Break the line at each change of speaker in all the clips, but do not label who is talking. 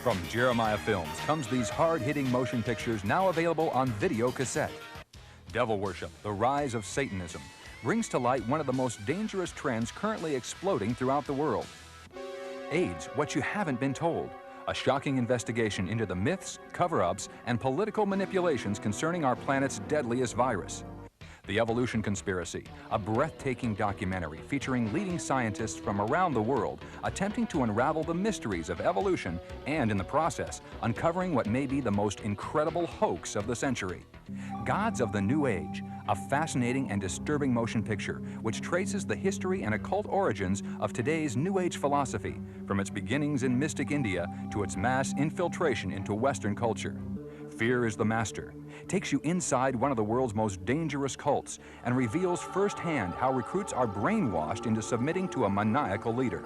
From Jeremiah Films comes these hard-hitting motion pictures now available on video cassette. Devil Worship, The Rise of Satanism, brings to light one of the most dangerous trends currently exploding throughout the world. AIDS, What You Haven't Been Told, a shocking investigation into the myths, cover-ups, and political manipulations concerning our planet's deadliest virus. The Evolution Conspiracy, a breathtaking documentary featuring leading scientists from around the world attempting to unravel the mysteries of evolution and, in the process, uncovering what may be the most incredible hoax of the century. Gods of the New Age, a fascinating and disturbing motion picture which traces the history and occult origins of today's New Age philosophy, from its beginnings in mystic India to its mass infiltration into Western culture. Fear is the Master takes you inside one of the world's most dangerous cults and reveals firsthand how recruits are brainwashed into submitting to a maniacal leader.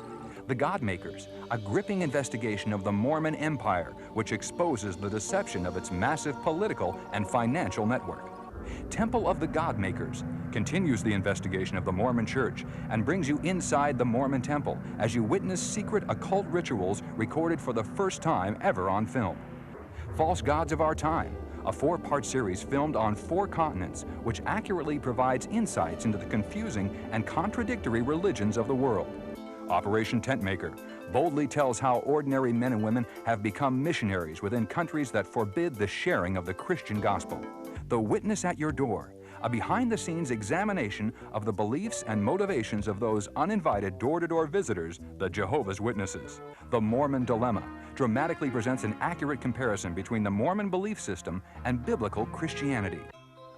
The Godmakers, a gripping investigation of the Mormon Empire, which exposes the deception of its massive political and financial network. Temple of the Godmakers continues the investigation of the Mormon Church and brings you inside the Mormon Temple as you witness secret occult rituals recorded for the first time ever on film. False Gods of Our Time, a 4-part series filmed on 4 continents, which accurately provides insights into the confusing and contradictory religions of the world. Operation Tentmaker boldly tells how ordinary men and women have become missionaries within countries that forbid the sharing of the Christian gospel. The Witness at Your Door, a behind-the-scenes examination of the beliefs and motivations of those uninvited door-to-door visitors, the Jehovah's Witnesses. The Mormon Dilemma dramatically presents an accurate comparison between the Mormon belief system and biblical Christianity.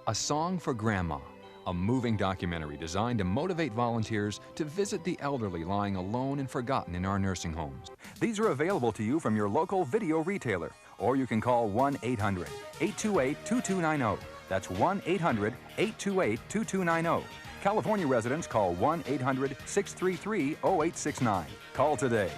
A Song for Grandma, a moving documentary designed to motivate volunteers to visit the elderly lying alone and forgotten in our nursing homes. These are available to you from your local video retailer, or you can call 1-800-828-2290. That's 1-800-828-2290. California residents call 1-800-633-0869. Call today.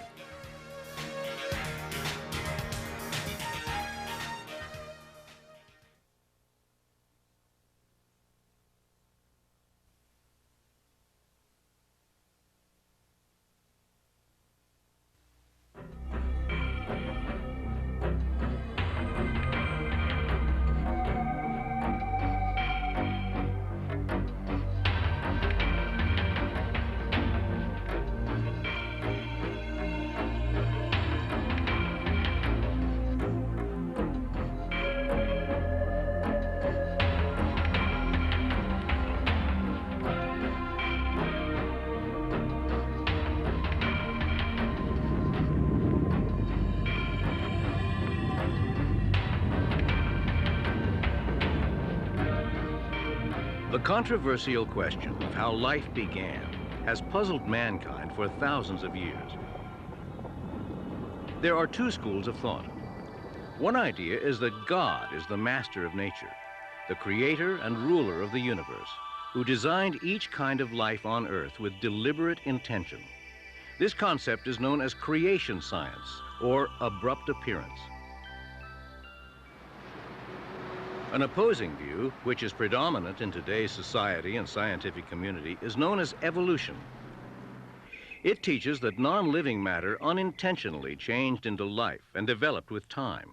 The controversial question of how life began has puzzled mankind for thousands of years. There are 2 schools of thought. One idea is that God is the master of nature, the creator and ruler of the universe, who designed each kind of life on Earth with deliberate intention. This concept is known as creation science, or abrupt appearance. An opposing view, which is predominant in today's society and scientific community, is known as evolution. It teaches that non-living matter unintentionally changed into life and developed with time.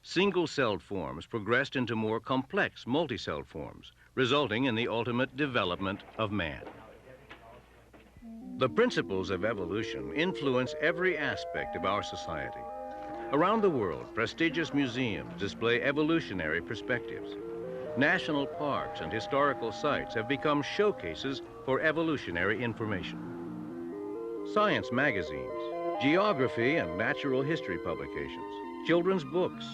Single-celled forms progressed into more complex multi-celled forms, resulting in the ultimate development of man. The principles of evolution influence every aspect of our society. Around the world, prestigious museums display evolutionary perspectives. National parks and historical sites have become showcases for evolutionary information. Science magazines, geography and natural history publications, children's books,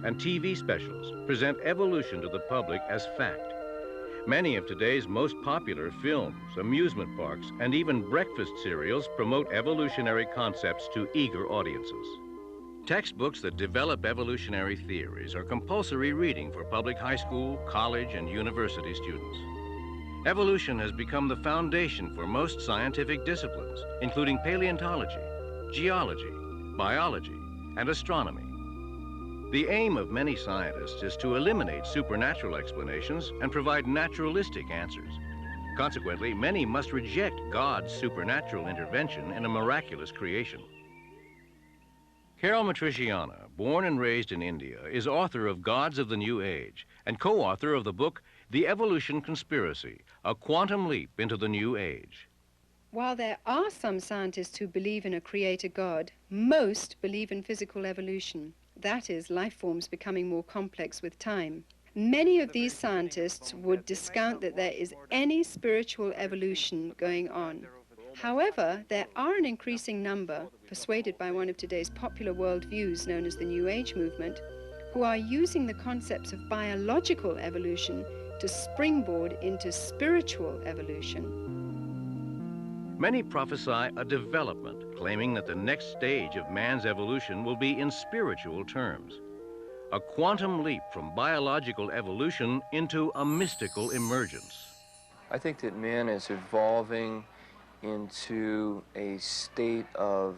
and TV specials present evolution to the public as fact. Many of today's most popular films, amusement parks, and even breakfast cereals promote evolutionary concepts to eager audiences. Textbooks that develop evolutionary theories are compulsory reading for public high school, college, and university students. Evolution has become the foundation for most scientific disciplines, including paleontology, geology, biology, and astronomy. The aim of many scientists is to eliminate supernatural explanations and provide naturalistic answers. Consequently, many must reject God's supernatural intervention in a miraculous creation. Carol Matriciana, born and raised in India, is author of Gods of the New Age and co-author of the book The Evolution Conspiracy, A Quantum Leap into the New Age.
While there are some scientists who believe in a creator God, most believe in physical evolution. That is, life forms becoming more complex with time. Many of these scientists would discount that there is any spiritual evolution going on. However, there are an increasing number, persuaded by one of today's popular worldviews known as the New Age movement, who are using the concepts of biological evolution to springboard into spiritual evolution.
Many prophesy a development, claiming that the next stage of man's evolution will be in spiritual terms. A quantum leap from biological evolution into a mystical emergence.
I think that man is evolving into a state of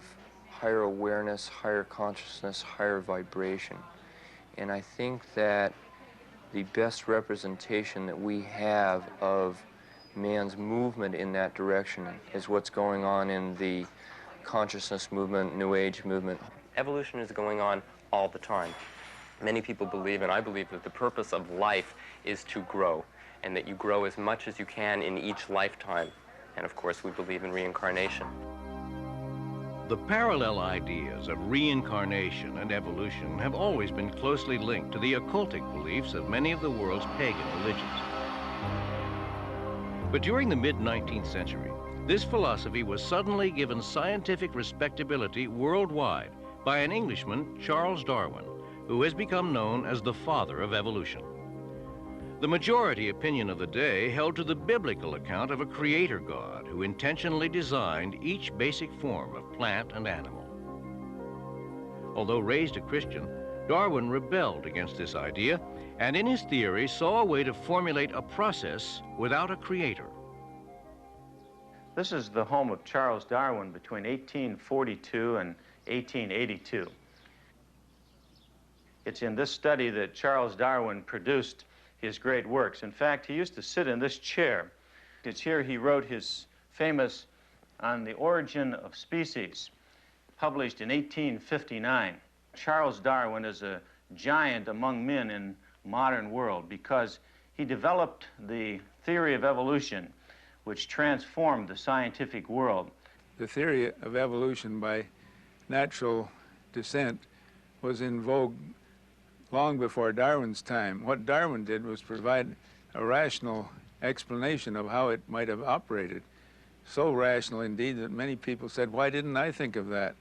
higher awareness, higher consciousness, higher vibration. And I think that the best representation that we have of man's movement in that direction is what's going on in the consciousness movement, New Age movement.
Evolution is going on all the time. Many people believe, and I believe, that the purpose of life is to grow, and that you grow as much as you can in each lifetime. And of course, we believe in reincarnation.
The parallel ideas of reincarnation and evolution have always been closely linked to the occultic beliefs of many of the world's pagan religions. But during the mid-19th century, this philosophy was suddenly given scientific respectability worldwide by an Englishman, Charles Darwin, who has become known as the father of evolution. The majority opinion of the day held to the biblical account of a creator God who intentionally designed each basic form of plant and animal. Although raised a Christian, Darwin rebelled against this idea and in his theory saw a way to formulate a process without a creator.
This is the home of Charles Darwin between 1842 and 1882. It's in this study that Charles Darwin produced his great works. In fact, he used to sit in this chair. It's here he wrote his famous On the Origin of Species, published in 1859. Charles Darwin is a giant among men in modern world because he developed the theory of evolution, which transformed the scientific world.
The theory of evolution by natural descent was in vogue long before Darwin's time. What Darwin did was provide a rational explanation of how it might have operated. So rational indeed that many people said, why didn't I think of that?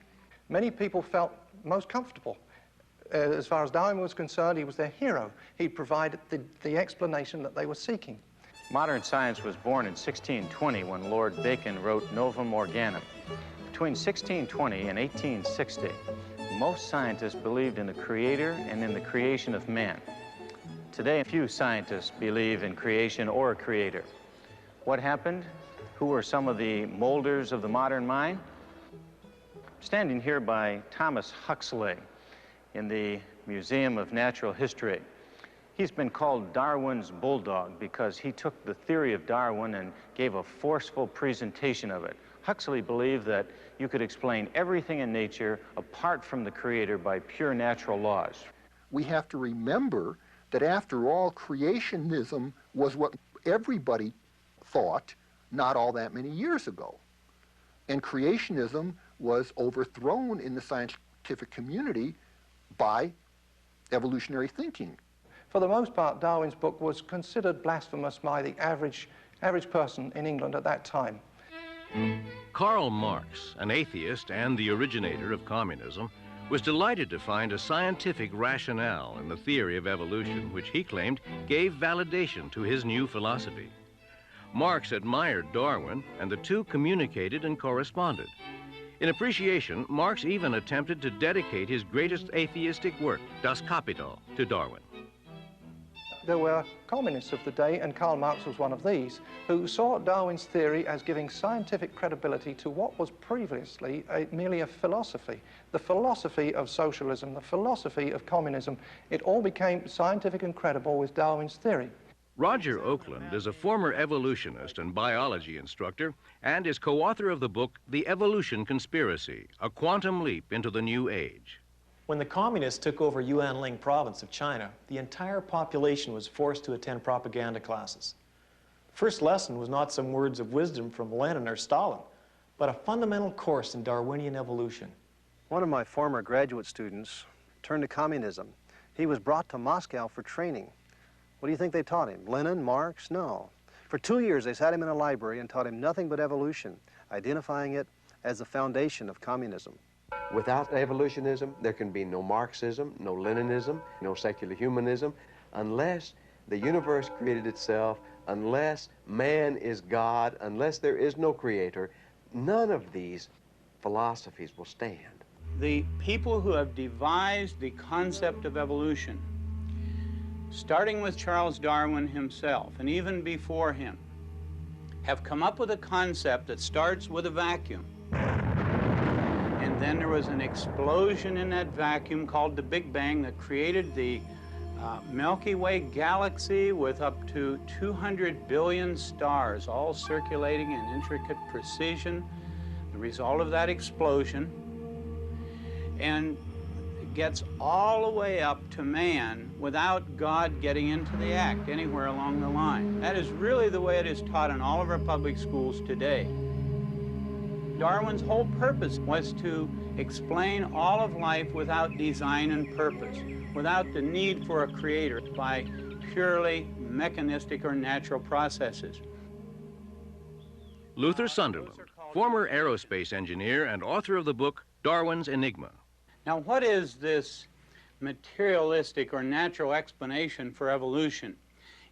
Many people felt most comfortable. As far as Darwin was concerned, he was their hero. He provided the explanation that they were seeking.
Modern science was born in 1620 when Lord Bacon wrote Novum Organum. Between 1620 and 1860, most scientists believed in a creator and in the creation of man. Today, few scientists believe in creation or a creator. What happened? Who were some of the molders of the modern mind? Standing here by Thomas Huxley in the Museum of Natural History. He's been called Darwin's bulldog because he took the theory of Darwin and gave a forceful presentation of it. Huxley believed that you could explain everything in nature apart from the creator by pure natural laws.
We have to remember that after all, creationism was what everybody thought not all that many years ago. And creationism was overthrown in the scientific community by evolutionary thinking.
For the most part, Darwin's book was considered blasphemous by the average person in England at that time.
Karl Marx, an atheist and the originator of communism, was delighted to find a scientific rationale in the theory of evolution, which he claimed gave validation to his new philosophy. Marx admired Darwin, and the two communicated and corresponded. In appreciation, Marx even attempted to dedicate his greatest atheistic work, Das Kapital, to Darwin.
There were communists of the day, and Karl Marx was one of these, who saw Darwin's theory as giving scientific credibility to what was previously merely a philosophy. The philosophy of socialism, the philosophy of communism, it all became scientific and credible with Darwin's theory.
Roger Oakland is a former evolutionist and biology instructor and is co-author of the book The Evolution Conspiracy, A Quantum Leap into the New Age.
When the communists took over Yuanling province of China, the entire population was forced to attend propaganda classes. The first lesson was not some words of wisdom from Lenin or Stalin, but a fundamental course in Darwinian evolution.
One of my former graduate students turned to communism. He was brought to Moscow for training. What do you think they taught him? Lenin, Marx? No. For 2 years, they sat him in a library and taught him nothing but evolution, identifying it as the foundation of communism.
Without evolutionism, there can be no Marxism, no Leninism, no secular humanism, unless the universe created itself, unless man is God, unless there is no creator. None of these philosophies will stand.
The people who have devised the concept of evolution, starting with Charles Darwin himself, and even before him, have come up with a concept that starts with a vacuum. And then there was an explosion in that vacuum called the Big Bang that created the Milky Way galaxy with up to 200 billion stars, all circulating in intricate precision. The result of that explosion, and it gets all the way up to man without God getting into the act anywhere along the line. That is really the way it is taught in all of our public schools today. Darwin's whole purpose was to explain all of life without design and purpose, without the need for a creator, by purely mechanistic or natural processes.
Luther Sunderland, former aerospace engineer and author of the book Darwin's Enigma.
Now, what is this materialistic or natural explanation for evolution?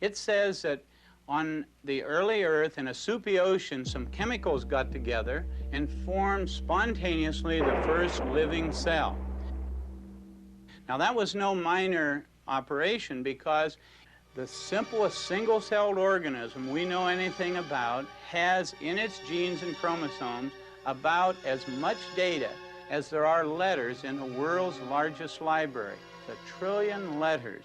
It says that on the early Earth, in a soupy ocean, some chemicals got together and formed spontaneously the first living cell. Now, that was no minor operation, because the simplest single-celled organism we know anything about has in its genes and chromosomes about as much data as there are letters in the world's largest library. It's 1 trillion letters.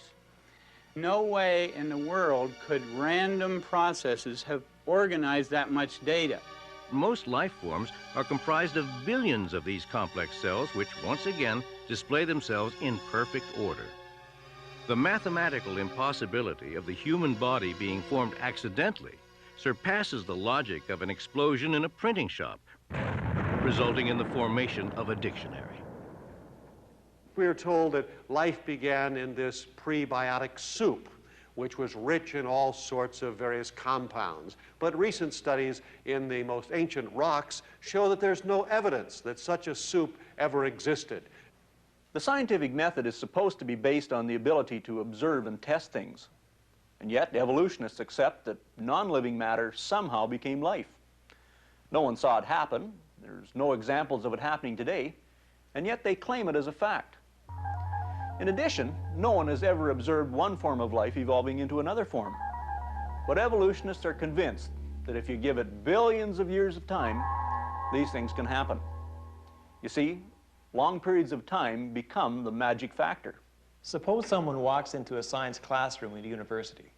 No way in the world could random processes have organized that much data.
Most life forms are comprised of billions of these complex cells, which once again display themselves in perfect order. The mathematical impossibility of the human body being formed accidentally surpasses the logic of an explosion in a printing shop, resulting in the formation of a dictionary.
We are told that life began in this prebiotic soup, which was rich in all sorts of various compounds. But recent studies in the most ancient rocks show that there's no evidence that such a soup ever existed.
The scientific method is supposed to be based on the ability to observe and test things. And yet, evolutionists accept that non-living matter somehow became life. No one saw it happen. There's no examples of it happening today, and yet they claim it as a fact. In addition, no one has ever observed one form of life evolving into another form. But evolutionists are convinced that if you give it billions of years of time, these things can happen. You see, long periods of time become the magic factor.
Suppose someone walks into a science classroom at a university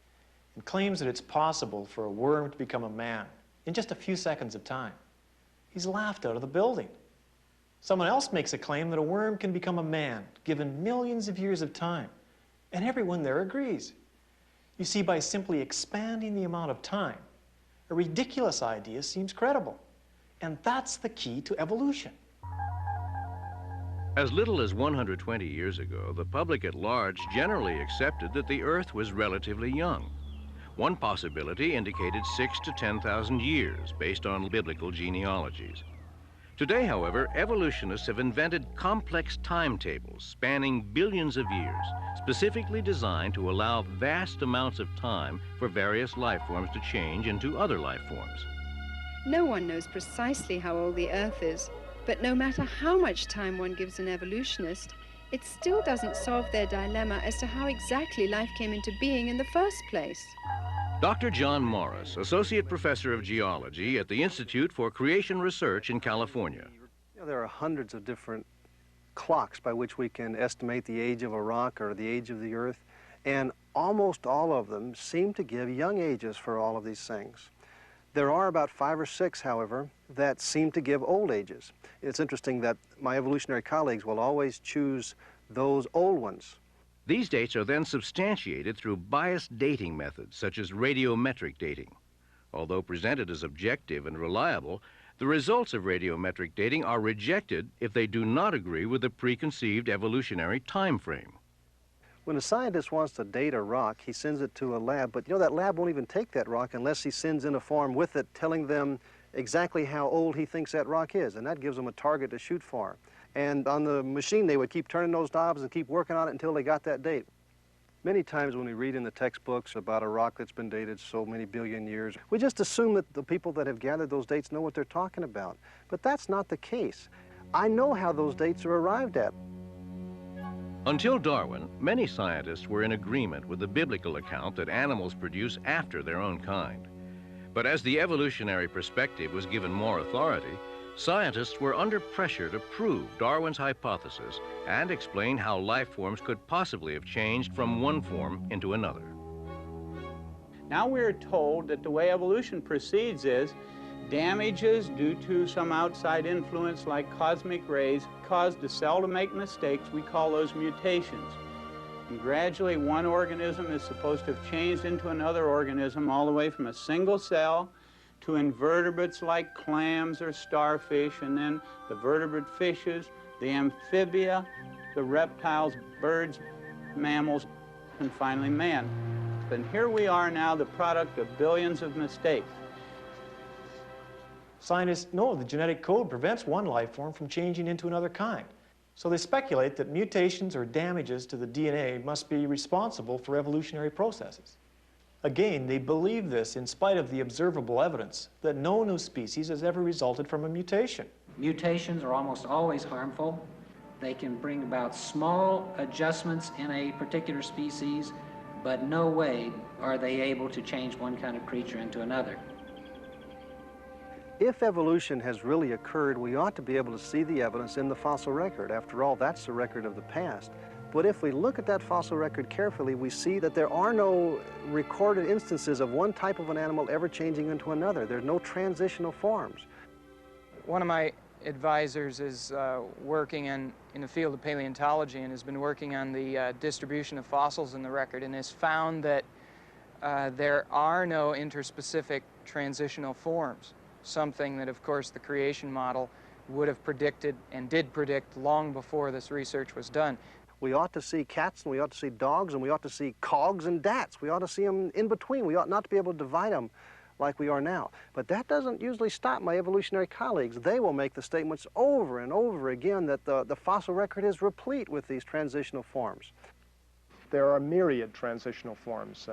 and claims that it's possible for a worm to become a man in just a few seconds of time. He's laughed out of the building. Someone else makes a claim that a worm can become a man given millions of years of time, and everyone there agrees. You see, by simply expanding the amount of time, a ridiculous idea seems credible, and that's the key to evolution.
As little as 120 years ago, the public at large generally accepted that the Earth was relatively young. One possibility indicated 6,000 to 10,000 years based on biblical genealogies. Today, however, evolutionists have invented complex timetables spanning billions of years, specifically designed to allow vast amounts of time for various life forms to change into other life forms.
No one knows precisely how old the Earth is, but no matter how much time one gives an evolutionist, it still doesn't solve their dilemma as to how exactly life came into being in the first place.
Dr. John Morris, Associate Professor of Geology at the Institute for Creation Research in California.
You know, there are hundreds of different clocks by which we can estimate the age of a rock or the age of the Earth, and almost all of them seem to give young ages for all of these things. There are about 5 or 6, however, that seem to give old ages. It's interesting that my evolutionary colleagues will always choose those old ones.
These dates are then substantiated through biased dating methods, such as radiometric dating. Although presented as objective and reliable, the results of radiometric dating are rejected if they do not agree with the preconceived evolutionary time frame.
When a scientist wants to date a rock, he sends it to a lab, but that lab won't even take that rock unless he sends in a form with it telling them exactly how old he thinks that rock is, and that gives them a target to shoot for. And on the machine, they would keep turning those knobs and keep working on it until they got that date. Many times when we read in the textbooks about a rock that's been dated so many billion years, we just assume that the people that have gathered those dates know what they're talking about. But that's not the case. I know how those dates are arrived at.
Until Darwin, many scientists were in agreement with the biblical account that animals produce after their own kind. But as the evolutionary perspective was given more authority, scientists were under pressure to prove Darwin's hypothesis and explain how life forms could possibly have changed from one form into another.
Now we're told that the way evolution proceeds is damages due to some outside influence like cosmic rays cause the cell to make mistakes. We call those mutations. And gradually one organism is supposed to have changed into another organism all the way from a single cell to invertebrates like clams or starfish, and then the vertebrate fishes, the amphibia, the reptiles, birds, mammals, and finally man. And here we are now, the product of billions of mistakes.
Scientists know the genetic code prevents one life form from changing into another kind. So they speculate that mutations or damages to the DNA must be responsible for evolutionary processes. Again, they believe this in spite of the observable evidence that no new species has ever resulted from a mutation.
Mutations are almost always harmful. They can bring about small adjustments in a particular species, but no way are they able to change one kind of creature into another.
If evolution has really occurred, we ought to be able to see the evidence in the fossil record. After all, that's the record of the past. But if we look at that fossil record carefully, we see that there are no recorded instances of one type of an animal ever changing into another. There's no transitional forms.
One of my advisors is working in the field of paleontology and has been working on the distribution of fossils in the record, and has found that there are no interspecific transitional forms, something that, of course, the creation model would have predicted and did predict long before this research was done.
We ought to see cats, and we ought to see dogs, and we ought to see cogs and dats. We ought to see them in between. We ought not to be able to divide them like we are now. But that doesn't usually stop my evolutionary colleagues. They will make the statements over and over again that the fossil record is replete with these transitional forms.
There are myriad transitional forms.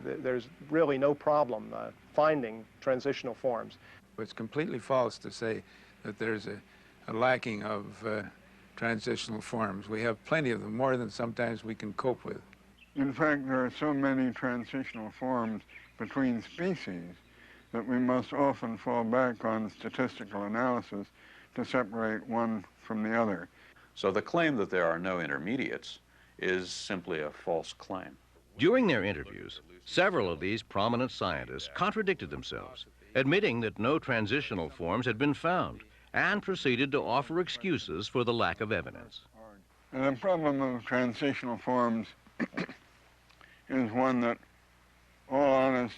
There's really no problem finding transitional forms.
It's completely false to say that there's a lacking of transitional forms. We have plenty of them, more than sometimes we can cope with.
In fact, there are so many transitional forms between species that we must often fall back on statistical analysis to separate one from the other.
So the claim that there are no intermediates is simply a false claim.
During their interviews, several of these prominent scientists contradicted themselves, admitting that no transitional forms had been found, and proceeded to offer excuses for the lack of evidence.
The problem of transitional forms is one that all honest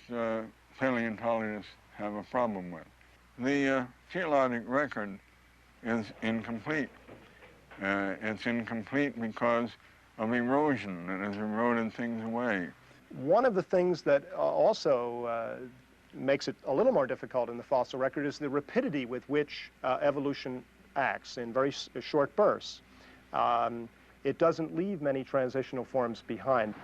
paleontologists have a problem with. The geologic record is incomplete. It's incomplete because of erosion that has eroded things away.
One of the things that also makes it a little more difficult in the fossil record is the rapidity with which evolution acts in very short bursts. It doesn't leave many transitional forms behind.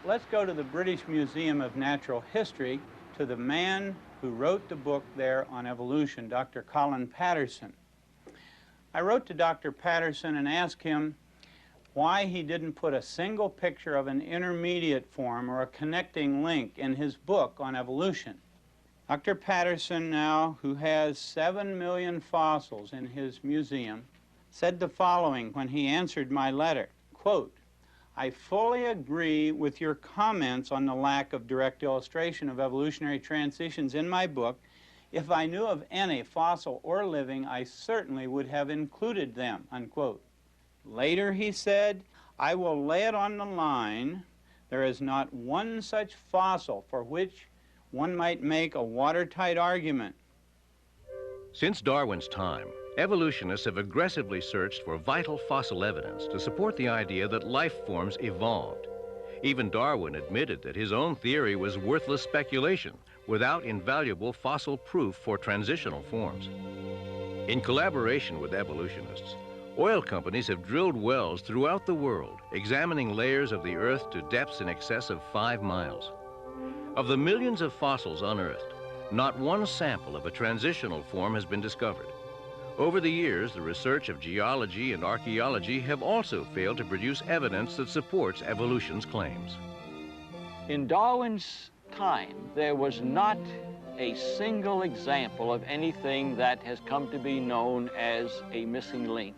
Let's go to the British Museum of Natural History, to the man who wrote the book there on evolution, Dr. Colin Patterson. I wrote to Dr. Patterson and asked him why he didn't put a single picture of an intermediate form or a connecting link in his book on evolution. Dr. Patterson now, who has 7 million fossils in his museum, said the following when he answered my letter, quote, "I fully agree with your comments on the lack of direct illustration of evolutionary transitions in my book. If I knew of any, fossil or living, I certainly would have included them," unquote. Later he said, "I will lay it on the line. There is not one such fossil for which one might make a watertight argument."
Since Darwin's time, evolutionists have aggressively searched for vital fossil evidence to support the idea that life forms evolved. Even Darwin admitted that his own theory was worthless speculation without invaluable fossil proof for transitional forms. In collaboration with evolutionists, oil companies have drilled wells throughout the world, examining layers of the earth to depths in excess of 5 miles. Of the millions of fossils unearthed, not one sample of a transitional form has been discovered. Over the years, the research of geology and archaeology have also failed to produce evidence that supports evolution's claims.
In Darwin's time, there was not a single example of anything that has come to be known as a missing link.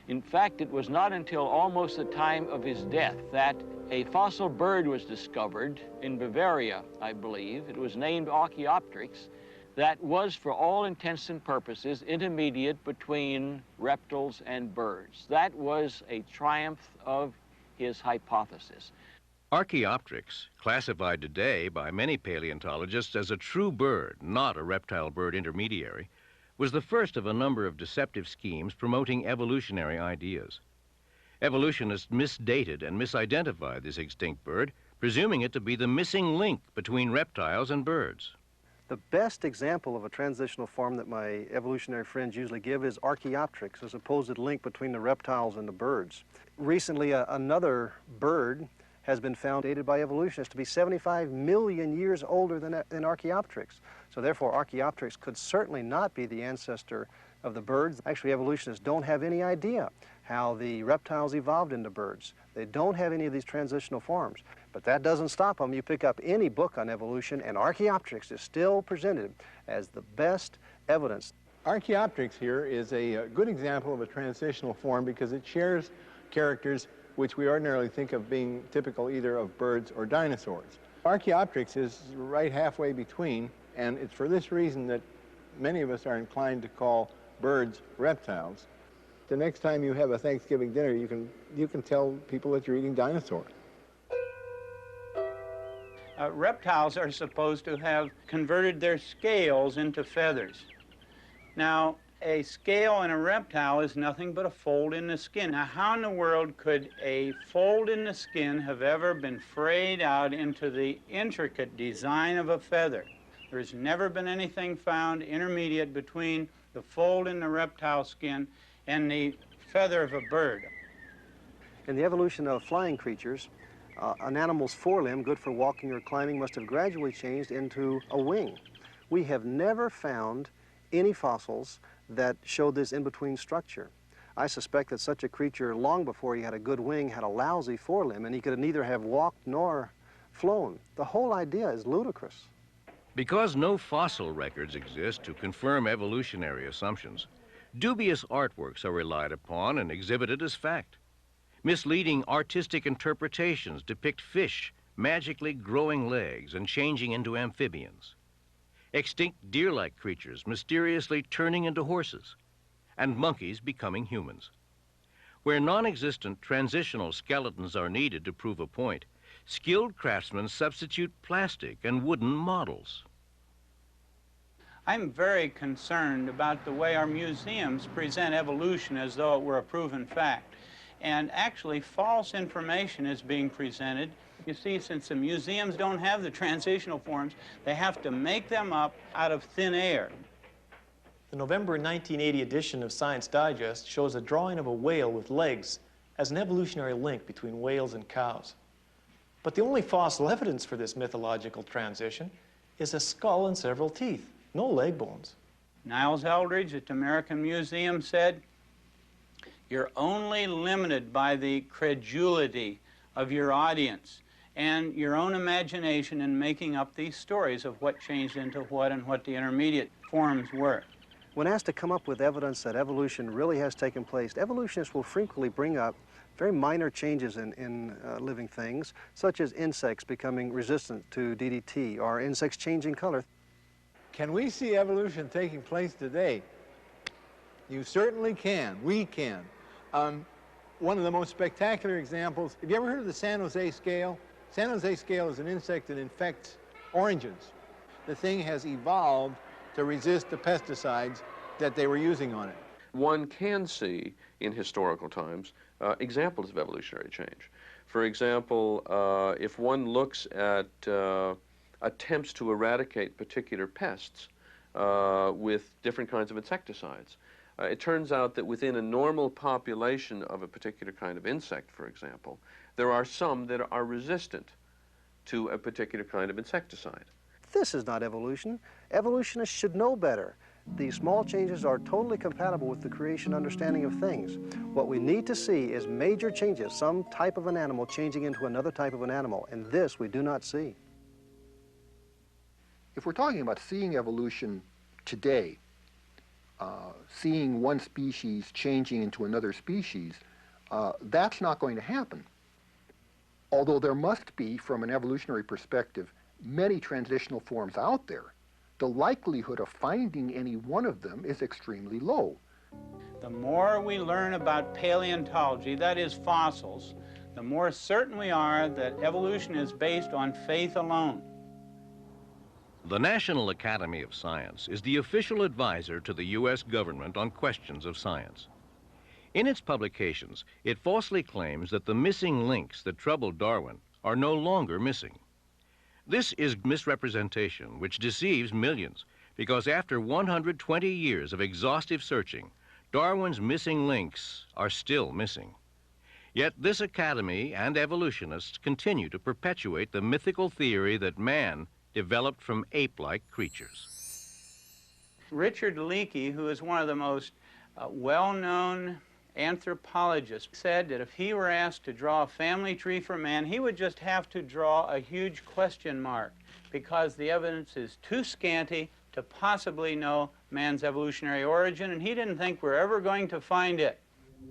In fact, it was not until almost the time of his death that a fossil bird was discovered in Bavaria, I believe. It was named Archaeopteryx. That was, for all intents and purposes, intermediate between reptiles and birds. That was a triumph of his hypothesis.
Archaeopteryx, classified today by many paleontologists as a true bird, not a reptile-bird intermediary, was the first of a number of deceptive schemes promoting evolutionary ideas. Evolutionists misdated and misidentified this extinct bird, presuming it to be the missing link between reptiles and birds.
The best example of a transitional form that my evolutionary friends usually give is Archaeopteryx, a supposed link between the reptiles and the birds. Recently, another bird has been found, dated by evolutionists, to be 75 million years older than Archaeopteryx. So therefore, Archaeopteryx could certainly not be the ancestor of the birds. Actually, evolutionists don't have any idea how the reptiles evolved into birds. They don't have any of these transitional forms. But that doesn't stop them. You pick up any book on evolution, and Archaeopteryx is still presented as the best evidence.
Archaeopteryx here is a good example of a transitional form because it shares characters which we ordinarily think of being typical either of birds or dinosaurs. Archaeopteryx is right halfway between, and it's for this reason that many of us are inclined to call birds reptiles. The next time you have a Thanksgiving dinner, you can tell people that you're eating dinosaur.
Reptiles are supposed to have converted their scales into feathers. Now, a scale in a reptile is nothing but a fold in the skin. Now, how in the world could a fold in the skin have ever been frayed out into the intricate design of a feather? There's never been anything found intermediate between the fold in the reptile skin and the feather of a bird.
In the evolution of flying creatures, an animal's forelimb, good for walking or climbing, must have gradually changed into a wing. We have never found any fossils that showed this in-between structure. I suspect that such a creature, long before he had a good wing, had a lousy forelimb, and he could neither have walked nor flown. The whole idea is ludicrous.
Because no fossil records exist to confirm evolutionary assumptions, dubious artworks are relied upon and exhibited as fact. Misleading artistic interpretations depict fish magically growing legs and changing into amphibians, extinct deer-like creatures mysteriously turning into horses, and monkeys becoming humans. Where non-existent transitional skeletons are needed to prove a point, skilled craftsmen substitute plastic and wooden models.
I'm very concerned about the way our museums present evolution as though it were a proven fact. And actually, false information is being presented. You see, since the museums don't have the transitional forms, they have to make them up out of thin air.
The November 1980 edition of Science Digest shows a drawing of a whale with legs as an evolutionary link between whales and cows. But the only fossil evidence for this mythological transition is a skull and several teeth, no leg bones.
Niles Eldridge at the American Museum said, "You're only limited by the credulity of your audience and your own imagination in making up these stories of what changed into what and what the intermediate forms were."
When asked to come up with evidence that evolution really has taken place, evolutionists will frequently bring up very minor changes in living things, such as insects becoming resistant to DDT or insects changing color.
Can we see evolution taking place today? You certainly can. We can. one of the most spectacular examples, have you ever heard of the San Jose scale? San Jose scale is an insect that infects oranges. The thing has evolved to resist the pesticides that they were using on it.
One can see in historical times examples of evolutionary change. For example, if one looks at attempts to eradicate particular pests with different kinds of insecticides, it turns out that within a normal population of a particular kind of insect, for example, there are some that are resistant to a particular kind of insecticide.
This is not evolution. Evolutionists should know better. These small changes are totally compatible with the creation understanding of things. What we need to see is major changes, some type of an animal changing into another type of an animal, and this we do not see.
If we're talking about seeing evolution today, seeing one species changing into another species, that's not going to happen. Although there must be, from an evolutionary perspective, many transitional forms out there, the likelihood of finding any one of them is extremely low.
The more we learn about paleontology, that is fossils, the more certain we are that evolution is based on faith alone.
The National Academy of Science is the official advisor to the U.S. government on questions of science. In its publications, it falsely claims that the missing links that troubled Darwin are no longer missing. This is misrepresentation which deceives millions, because after 120 years of exhaustive searching, Darwin's missing links are still missing. Yet this academy and evolutionists continue to perpetuate the mythical theory that man developed from ape-like creatures.
Richard Leakey, who is one of the most well-known anthropologist, said that if he were asked to draw a family tree for man, he would just have to draw a huge question mark because the evidence is too scanty to possibly know man's evolutionary origin, and he didn't think we're ever going to find it.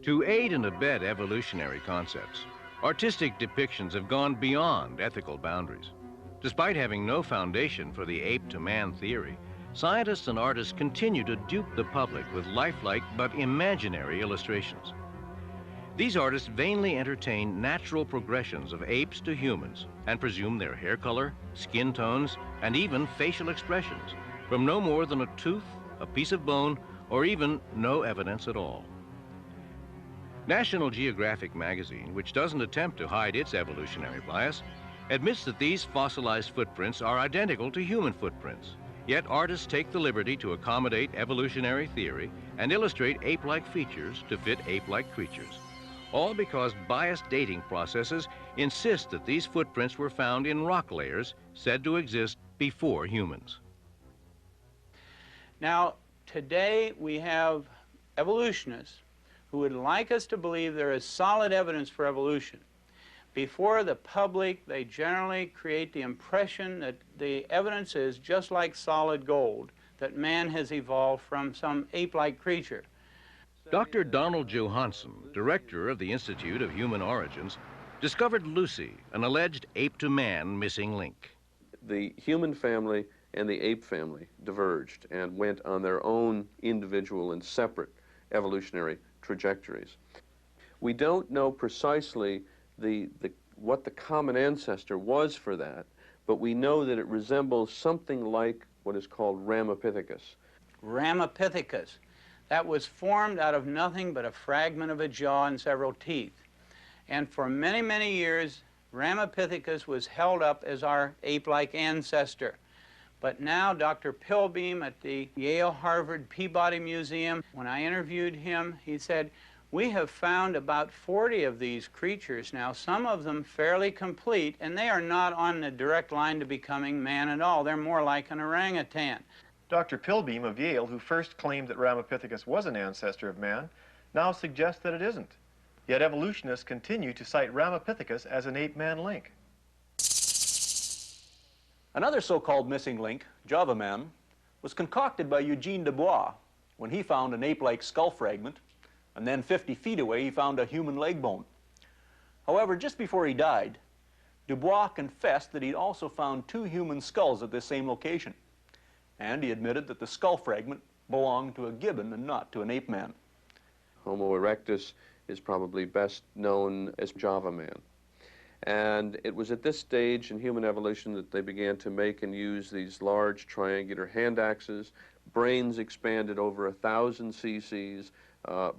To aid and abet evolutionary concepts, artistic depictions have gone beyond ethical boundaries. Despite having no foundation for the ape-to-man theory, scientists and artists continue to dupe the public with lifelike but imaginary illustrations. These artists vainly entertain natural progressions of apes to humans and presume their hair color, skin tones, and even facial expressions from no more than a tooth, a piece of bone, or even no evidence at all. National Geographic magazine, which doesn't attempt to hide its evolutionary bias, admits that these fossilized footprints are identical to human footprints. Yet artists take the liberty to accommodate evolutionary theory and illustrate ape-like features to fit ape-like creatures, all because biased dating processes insist that these footprints were found in rock layers said to exist before humans.
Now, today we have evolutionists who would like us to believe there is solid evidence for evolution. Before the public, they generally create the impression that the evidence is just like solid gold, that man has evolved from some ape-like creature.
Dr. Donald Johanson, director of the Institute of Human Origins, discovered Lucy, an alleged ape-to-man missing link.
The human family and the ape family diverged and went on their own individual and separate evolutionary trajectories. We don't know precisely what the common ancestor was for that, but we know that it resembles something like what is called Ramapithecus.
Ramapithecus. That was formed out of nothing but a fragment of a jaw and several teeth. And for many, many years, Ramapithecus was held up as our ape-like ancestor. But now Dr. Pilbeam at the Yale Harvard Peabody Museum, when I interviewed him, he said, we have found about 40 of these creatures now, some of them fairly complete, and they are not on the direct line to becoming man at all. They're more like an orangutan.
Dr. Pilbeam of Yale, who first claimed that Ramapithecus was an ancestor of man, now suggests that it isn't. Yet evolutionists continue to cite Ramapithecus as an ape-man link.
Another so-called missing link, Java Man, was concocted by Eugene Dubois when he found an ape-like skull fragment, and then 50 feet away he found a human leg bone. However, just before he died, Dubois confessed that he'd also found 2 human skulls at this same location, and he admitted that the skull fragment belonged to a gibbon and not to an ape man.
Homo erectus is probably best known as Java Man. And it was at this stage in human evolution that they began to make and use these large triangular hand axes, brains expanded over 1,000 cc's,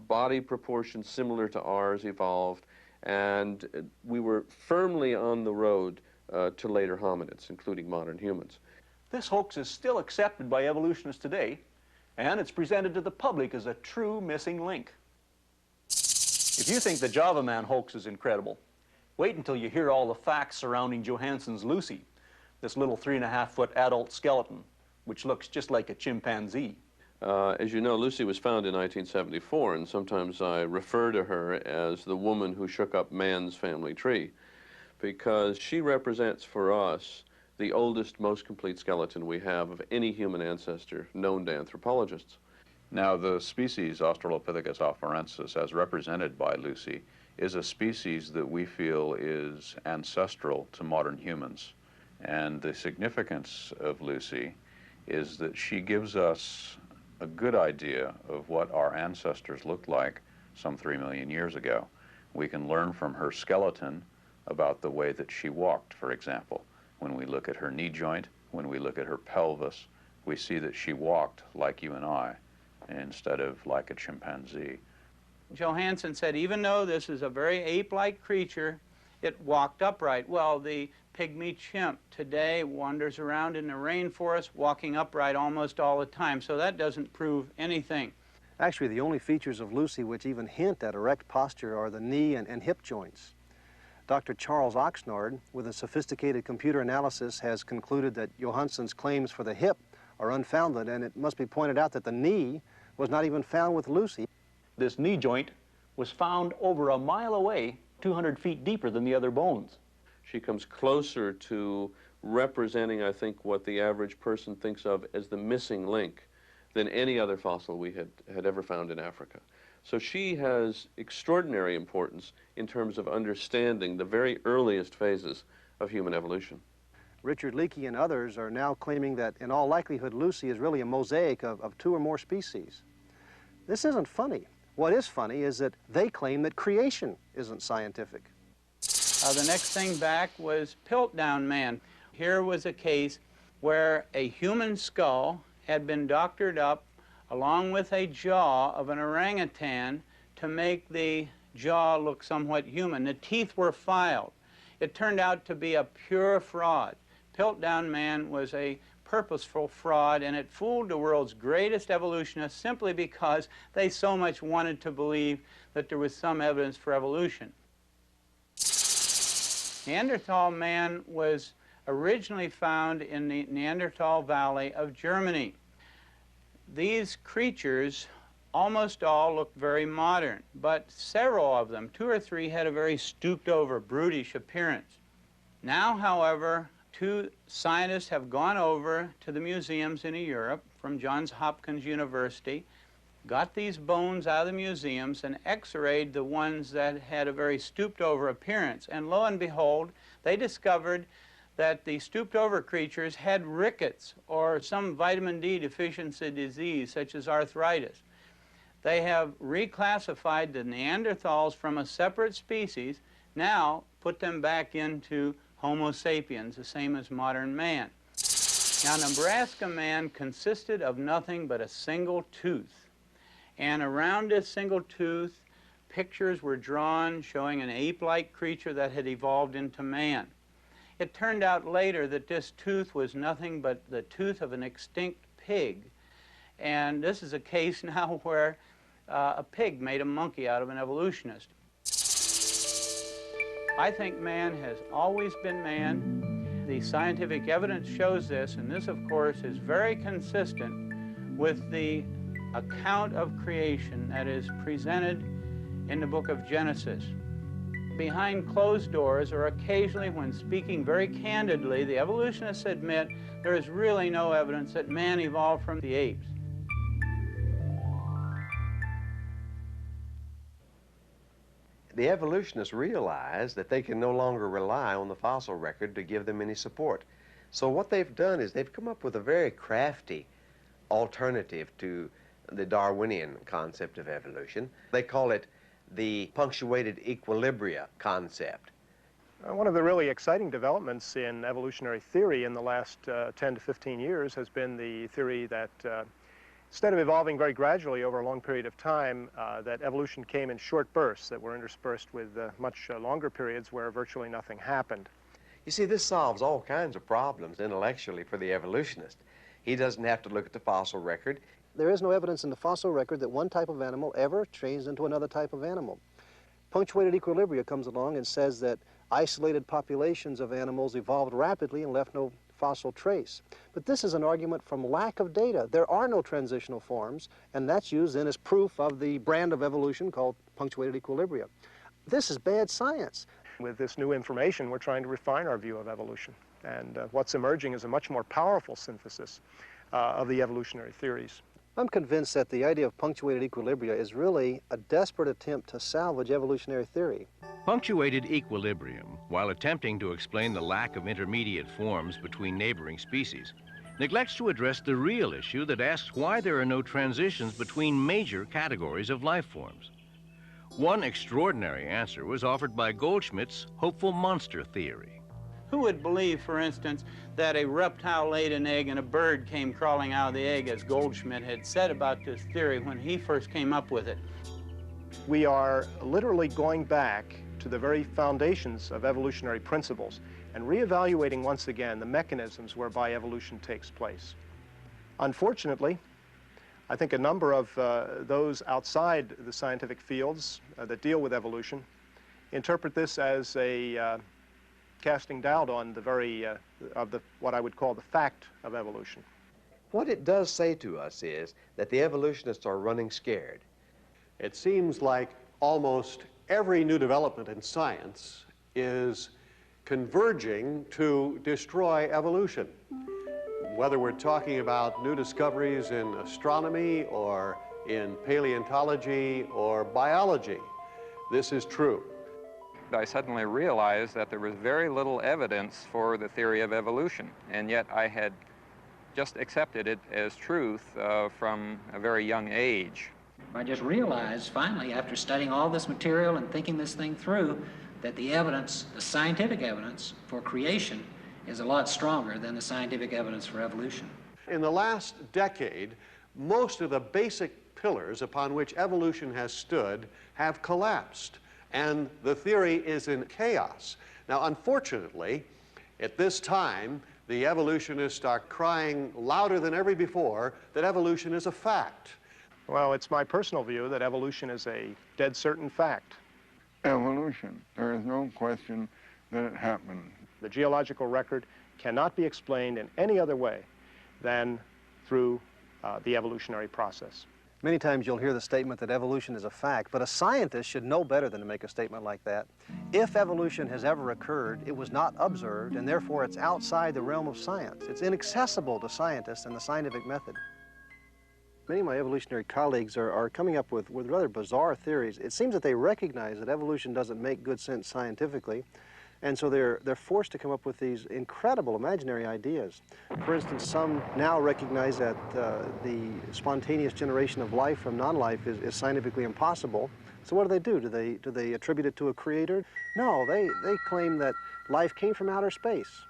body proportions similar to ours evolved, and we were firmly on the road to later hominids, including modern humans.
This hoax is still accepted by evolutionists today, and it's presented to the public as a true missing link. If you think the Java Man hoax is incredible, wait until you hear all the facts surrounding Johansson's Lucy, this little 3.5-foot adult skeleton, which looks just like a chimpanzee.
As you know, Lucy was found in 1974, and sometimes I refer to her as the woman who shook up man's family tree, because she represents for us the oldest, most complete skeleton we have of any human ancestor known to anthropologists.
Now, the species Australopithecus afarensis, as represented by Lucy, is a species that we feel is ancestral to modern humans. And the significance of Lucy is that she gives us a good idea of what our ancestors looked like some 3 million years ago. We can learn from her skeleton about the way that she walked, for example. When we look at her knee joint, when we look at her pelvis, we see that she walked like you and I, instead of like a chimpanzee.
Johansson said, even though this is a very ape-like creature, it walked upright. Well, the pygmy chimp today wanders around in the rainforest walking upright almost all the time, so that doesn't prove anything.
Actually, the only features of Lucy which even hint at erect posture are the knee and hip joints. Dr. Charles Oxnard, with a sophisticated computer analysis, has concluded that Johansson's claims for the hip are unfounded, and it must be pointed out that the knee was not even found with Lucy.
This knee joint was found over a mile away, 200 feet deeper than the other bones.
She comes closer to representing, I think, what the average person thinks of as the missing link than any other fossil we had ever found in Africa. So she has extraordinary importance in terms of understanding the very earliest phases of human evolution.
Richard Leakey and others are now claiming that in all likelihood Lucy is really a mosaic of 2 or more species. This isn't funny. What is funny is that they claim that creation isn't scientific.
The next thing back was Piltdown Man. Here was a case where a human skull had been doctored up along with a jaw of an orangutan to make the jaw look somewhat human. The teeth were filed. It turned out to be a pure fraud. Piltdown Man was a purposeful fraud, and it fooled the world's greatest evolutionists simply because they so much wanted to believe that there was some evidence for evolution. Neanderthal man was originally found in the Neanderthal Valley of Germany. These creatures almost all looked very modern, but several of them, 2 or 3, had a very stooped over, brutish appearance. Now, however, 2 scientists have gone over to the museums in Europe from Johns Hopkins University, got these bones out of the museums and x-rayed the ones that had a very stooped over appearance. And lo and behold, they discovered that the stooped over creatures had rickets or some vitamin D deficiency disease such as arthritis. They have reclassified the Neanderthals from a separate species, now put them back into Homo sapiens, the same as modern man. Now, Nebraska man consisted of nothing but a single tooth. And around this single tooth, pictures were drawn showing an ape-like creature that had evolved into man. It turned out later that this tooth was nothing but the tooth of an extinct pig. And this is a case now where a pig made a monkey out of an evolutionist. I think man has always been man. The scientific evidence shows this, and this, of course, is very consistent with the account of creation that is presented in the book of Genesis. Behind closed doors, or occasionally when speaking very candidly, the evolutionists admit there is really no evidence that man evolved from the apes.
The evolutionists realize that they can no longer rely on the fossil record to give them any support. So what they've done is they've come up with a very crafty alternative to the Darwinian concept of evolution. They call it the punctuated equilibria concept.
One of the really exciting developments in evolutionary theory in the last 10 to 15 years has been the theory that instead of evolving very gradually over a long period of time, that evolution came in short bursts that were interspersed with much longer periods where virtually nothing happened.
You see, this solves all kinds of problems intellectually for the evolutionist. He doesn't have to look at the fossil record.
There is no evidence in the fossil record that one type of animal ever changed into another type of animal. Punctuated equilibria comes along and says that isolated populations of animals evolved rapidly and left no fossil trace. But this is an argument from lack of data. There are no transitional forms, and that's used then as proof of the brand of evolution called punctuated equilibria. This is bad science.
With this new information, we're trying to refine our view of evolution. And what's emerging is a much more powerful synthesis of the evolutionary theories.
I'm convinced that the idea of punctuated equilibria is really a desperate attempt to salvage evolutionary theory.
Punctuated equilibrium, while attempting to explain the lack of intermediate forms between neighboring species, neglects to address the real issue that asks why there are no transitions between major categories of life forms. One extraordinary answer was offered by Goldschmidt's hopeful monster theory.
Who would believe, for instance, that a reptile laid an egg and a bird came crawling out of the egg, as Goldschmidt had said about this theory when he first came up with it?
We are literally going back to the very foundations of evolutionary principles and reevaluating once again the mechanisms whereby evolution takes place. Unfortunately, I think a number of those outside the scientific fields that deal with evolution interpret this as a casting doubt on the very, what I would call the fact of evolution.
What it does say to us is that the evolutionists are running scared.
It seems like almost every new development in science is converging to destroy evolution. Whether we're talking about new discoveries in astronomy or in paleontology or biology, this is true.
I suddenly realized that there was very little evidence for the theory of evolution, and yet I had just accepted it as truth from a very young age.
I just realized finally, after studying all this material and thinking this thing through, that the evidence, the scientific evidence for creation, is a lot stronger than the scientific evidence for evolution.
In the last decade, most of the basic pillars upon which evolution has stood have collapsed, and the theory is in chaos. Now, unfortunately, at this time, the evolutionists are crying louder than ever before that evolution is a fact.
Well, it's my personal view that evolution is a dead certain fact.
Evolution, there is no question that it happened.
The geological record cannot be explained in any other way than through the evolutionary process.
Many times you'll hear the statement that evolution is a fact, but a scientist should know better than to make a statement like that. If evolution has ever occurred, it was not observed, and therefore it's outside the realm of science. It's inaccessible to scientists and the scientific method. Many of my evolutionary colleagues are coming up with rather bizarre theories. It seems that they recognize that evolution doesn't make good sense scientifically, and so they're forced to come up with these incredible imaginary ideas. For instance, some now recognize that the spontaneous generation of life from non-life is scientifically impossible. So what do? Do they attribute it to a creator? No, they claim that life came from outer space.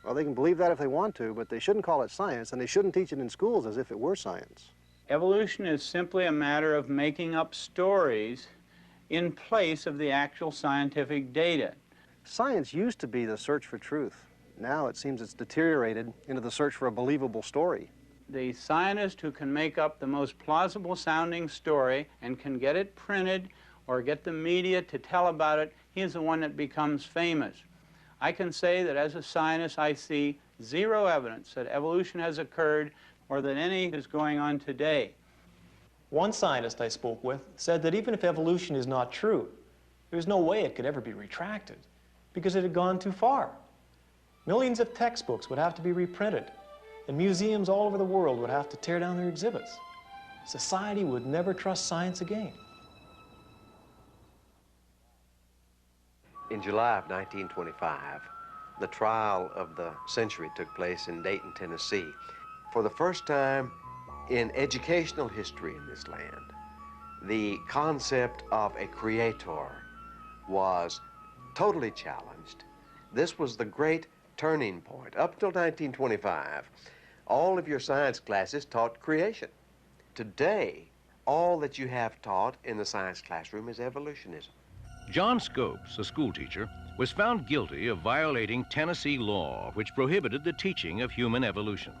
Well, they can believe that if they want to, but they shouldn't call it science, and they shouldn't teach it in schools as if it were science.
Evolution is simply a matter of making up stories in place of the actual scientific data.
Science used to be the search for truth. Now it seems it's deteriorated into the search for a believable story.
The scientist who can make up the most plausible sounding story and can get it printed or get the media to tell about it, he is the one that becomes famous. I can say that as a scientist I see zero evidence that evolution has occurred or that any is going on today.
One scientist I spoke with said that even if evolution is not true, there's no way it could ever be retracted, because it had gone too far. Millions of textbooks would have to be reprinted, and museums all over the world would have to tear down their exhibits. Society would never trust science again.
In July of 1925, the trial of the century took place in Dayton, Tennessee. For the first time in educational history in this land, the concept of a creator was totally challenged. This was the great turning point. Up until 1925, all of your science classes taught creation. Today, all that you have taught in the science classroom is evolutionism.
John Scopes, a schoolteacher, was found guilty of violating Tennessee law, which prohibited the teaching of human evolution.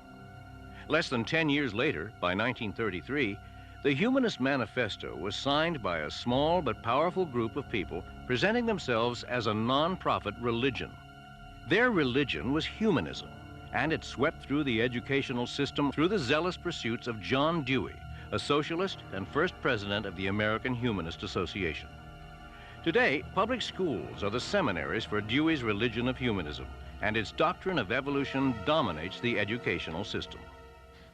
Less than 10 years later, by 1933, the Humanist Manifesto was signed by a small but powerful group of people presenting themselves as a non-profit religion. Their religion was humanism, and it swept through the educational system through the zealous pursuits of John Dewey, a socialist and first president of the American Humanist Association. Today, public schools are the seminaries for Dewey's religion of humanism, and its doctrine of evolution dominates the educational system.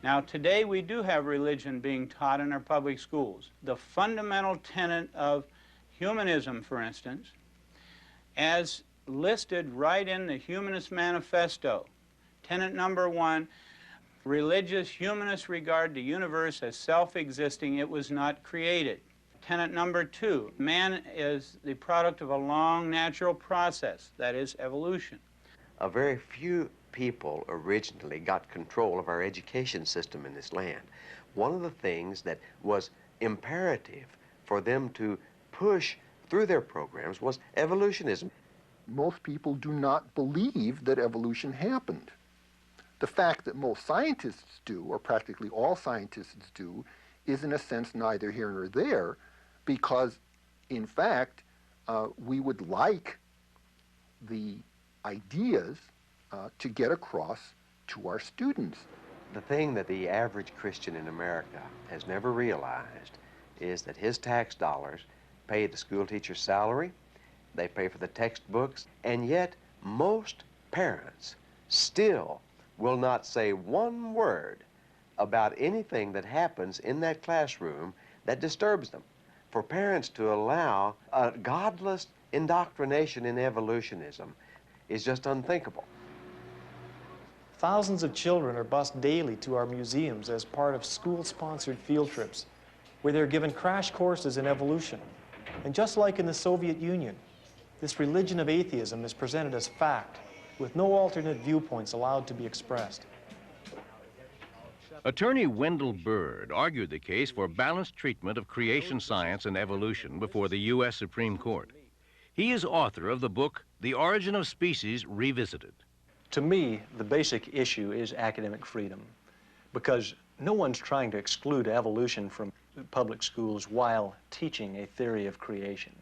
Now, today we do have religion being taught in our public schools. The fundamental tenet of humanism, for instance, as listed right in the Humanist Manifesto, tenet number 1, religious humanists regard the universe as self-existing, it was not created. Tenet number 2, man is the product of a long natural process, that is evolution.
A very few people originally got control of our education system in this land. One of the things that was imperative for them to push through their programs was evolutionism.
Most people do not believe that evolution happened. The fact that most scientists do, or practically all scientists do, is in a sense neither here nor there, because in fact we would like the ideas to get across to our students.
The thing that the average Christian in America has never realized is that his tax dollars pay the school teacher's salary, they pay for the textbooks, and yet most parents still will not say one word about anything that happens in that classroom that disturbs them. For parents to allow a godless indoctrination in evolutionism is just unthinkable.
Thousands of children are bused daily to our museums as part of school-sponsored field trips, where they're given crash courses in evolution. And just like in the Soviet Union, this religion of atheism is presented as fact, with no alternate viewpoints allowed to be expressed.
Attorney Wendell Bird argued the case for balanced treatment of creation science and evolution before the U.S. Supreme Court. He is author of the book, The Origin of Species Revisited.
To me, the basic issue is academic freedom, because no one's trying to exclude evolution from public schools while teaching a theory of creation.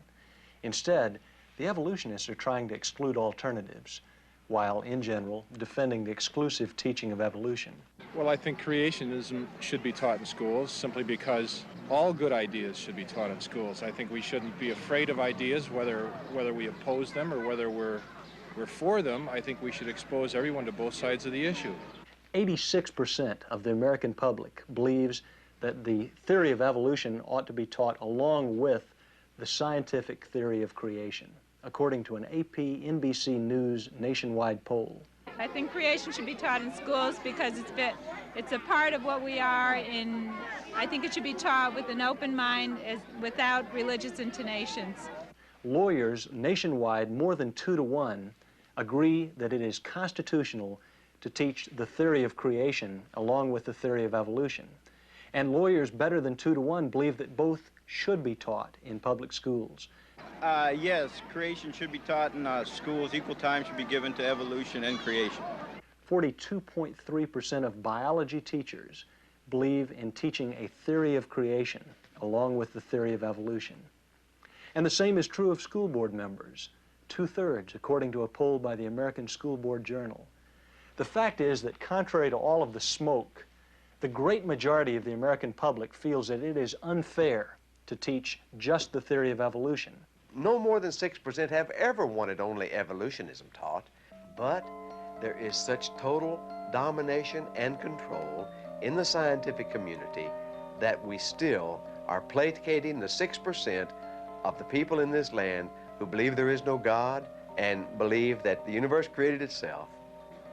Instead, the evolutionists are trying to exclude alternatives, while, in general, defending the exclusive teaching of evolution.
Well, I think creationism should be taught in schools simply because all good ideas should be taught in schools. I think we shouldn't be afraid of ideas, whether we oppose them or whether we're for them. I think we should expose everyone to both sides of the issue.
86% of the American public believes that the theory of evolution ought to be taught along with the scientific theory of creation, according to an AP NBC News nationwide poll.
I think creation should be taught in schools because it's a part of what we are, and I think it should be taught with an open mind without religious intonations.
Lawyers nationwide, more than 2 to 1, agree that it is constitutional to teach the theory of creation along with the theory of evolution. And lawyers better than 2 to 1 believe that both should be taught in public schools.
Yes, creation should be taught in schools. Equal time should be given to evolution and creation.
42.3% of biology teachers believe in teaching a theory of creation along with the theory of evolution. And the same is true of school board members, 2/3, according to a poll by the American School Board Journal. The fact is that contrary to all of the smoke, the great majority of the American public feels that it is unfair to teach just the theory of evolution.
No more than 6% have ever wanted only evolutionism taught, but there is such total domination and control in the scientific community that we still are placating the 6% of the people in this land who believe there is no God and believe that the universe created itself.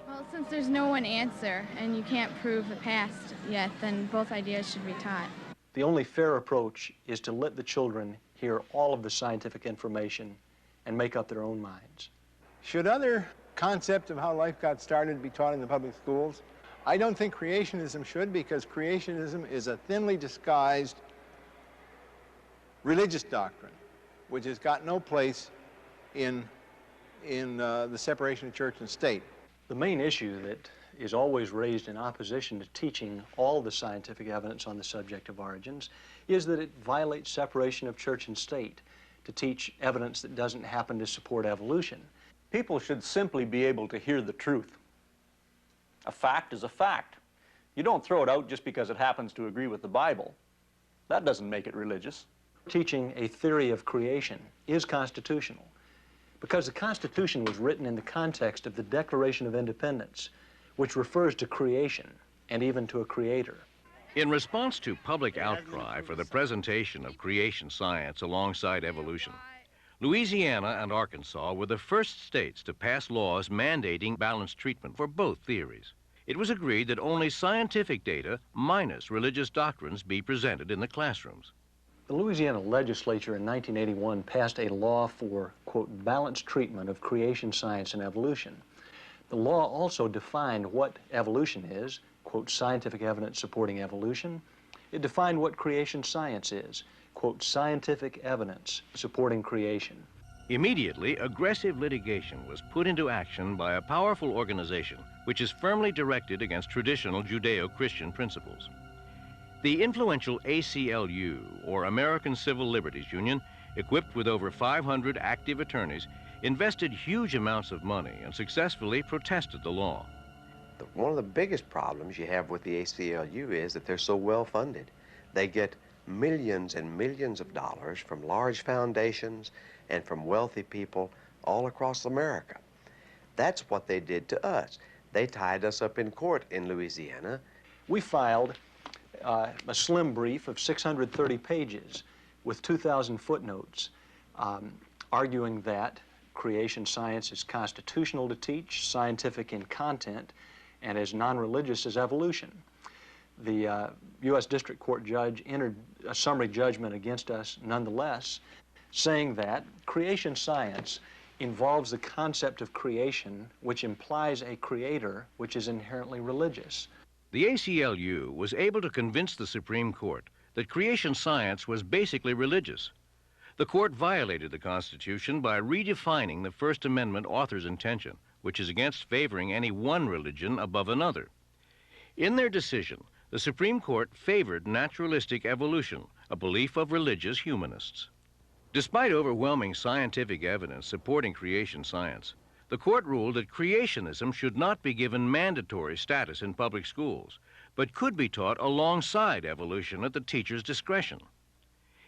Well, since there's no one answer and you can't prove the past yet, then both ideas should be taught.
The only fair approach is to let the children hear all of the scientific information and make up their own minds.
Should other concepts of how life got started be taught in the public schools? I don't think creationism should, because creationism is a thinly disguised religious doctrine, which has got no place in the separation of church and state.
The main issue that is always raised in opposition to teaching all the scientific evidence on the subject of origins is that it violates separation of church and state to teach evidence that doesn't happen to support evolution.
People should simply be able to hear the truth. A fact is a fact. You don't throw it out just because it happens to agree with the Bible. That doesn't make it religious.
Teaching a theory of creation is constitutional because the Constitution was written in the context of the Declaration of Independence, which refers to creation and even to a creator.
In response to public outcry for the presentation of creation science alongside evolution, Louisiana and Arkansas were the first states to pass laws mandating balanced treatment for both theories. It was agreed that only scientific data minus religious doctrines be presented in the classrooms.
The Louisiana legislature in 1981 passed a law for, quote, balanced treatment of creation science and evolution. The law also defined what evolution is, quote, scientific evidence supporting evolution. It defined what creation science is, quote, scientific evidence supporting creation.
Immediately, aggressive litigation was put into action by a powerful organization which is firmly directed against traditional Judeo-Christian principles. The influential ACLU, or American Civil Liberties Union, equipped with over 500 active attorneys, invested huge amounts of money and successfully protested the law.
One of the biggest problems you have with the ACLU is that they're so well funded. They get millions and millions of dollars from large foundations and from wealthy people all across America. That's what they did to us. They tied us up in court in Louisiana.
We filed a slim brief of 630 pages with 2,000 footnotes arguing that creation science is constitutional to teach, scientific in content, and as non-religious as evolution. The U.S. District Court judge entered a summary judgment against us nonetheless, saying that creation science involves the concept of creation, which implies a creator which is inherently religious.
The ACLU was able to convince the Supreme Court that creation science was basically religious. The court violated the Constitution by redefining the First Amendment author's intention, which is against favoring any one religion above another. In their decision, the Supreme Court favored naturalistic evolution, a belief of religious humanists. Despite overwhelming scientific evidence supporting creation science, the court ruled that creationism should not be given mandatory status in public schools, but could be taught alongside evolution at the teacher's discretion.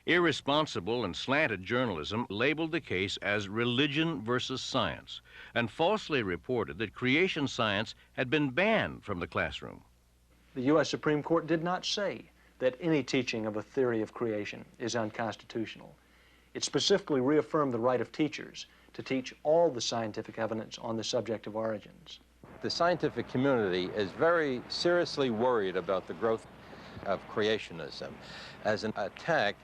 Irresponsible and slanted journalism labeled the case as religion versus science and falsely reported that creation science had been banned from the classroom.
The U.S. Supreme Court did not say that any teaching of a theory of creation is unconstitutional. It specifically reaffirmed the right of teachers to teach all the scientific evidence on the subject of origins.
The scientific community is very seriously worried about the growth of creationism as an attack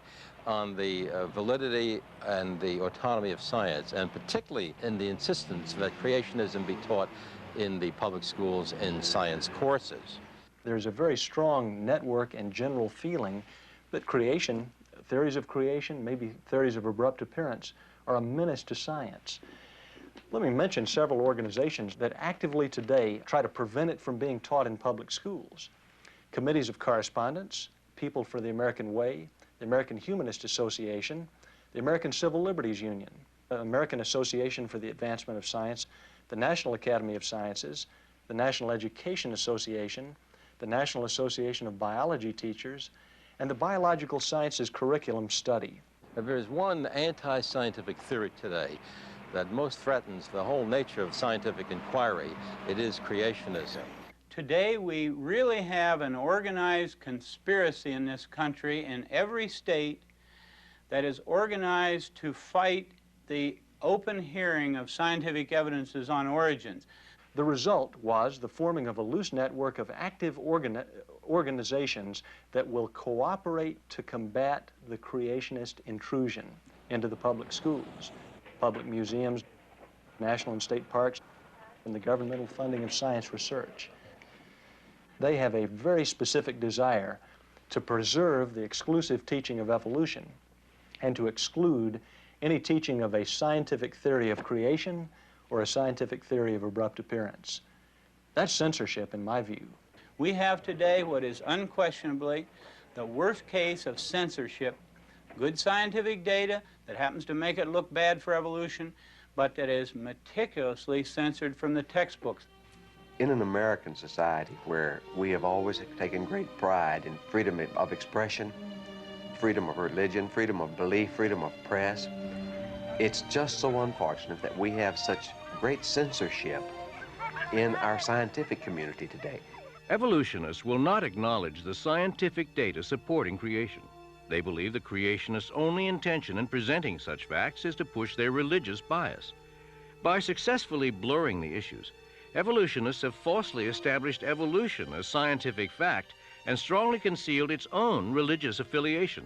on the validity and the autonomy of science, and particularly in the insistence that creationism be taught in the public schools in science courses.
There's a very strong network and general feeling that creation, theories of creation, maybe theories of abrupt appearance, are a menace to science. Let me mention several organizations that actively today try to prevent it from being taught in public schools. Committees of Correspondence, People for the American Way, the American Humanist Association, the American Civil Liberties Union, the American Association for the Advancement of Science, the National Academy of Sciences, the National Education Association, the National Association of Biology Teachers, and the Biological Sciences Curriculum Study.
If there is one anti-scientific theory today that most threatens the whole nature of scientific inquiry, it is creationism.
Today, we really have an organized conspiracy in this country, in every state, that is organized to fight the open hearing of scientific evidences on origins.
The result was the forming of a loose network of active organizations that will cooperate to combat the creationist intrusion into the public schools, public museums, national and state parks, and the governmental funding of science research. They have a very specific desire to preserve the exclusive teaching of evolution and to exclude any teaching of a scientific theory of creation or a scientific theory of abrupt appearance. That's censorship, in my view.
We have today what is unquestionably the worst case of censorship. Good scientific data that happens to make it look bad for evolution, but that is meticulously censored from the textbooks.
In an American society where we have always taken great pride in freedom of expression, freedom of religion, freedom of belief, freedom of press, it's just so unfortunate that we have such great censorship in our scientific community today.
Evolutionists will not acknowledge the scientific data supporting creation. They believe the creationists' only intention in presenting such facts is to push their religious bias. By successfully blurring the issues, evolutionists have falsely established evolution as scientific fact and strongly concealed its own religious affiliation.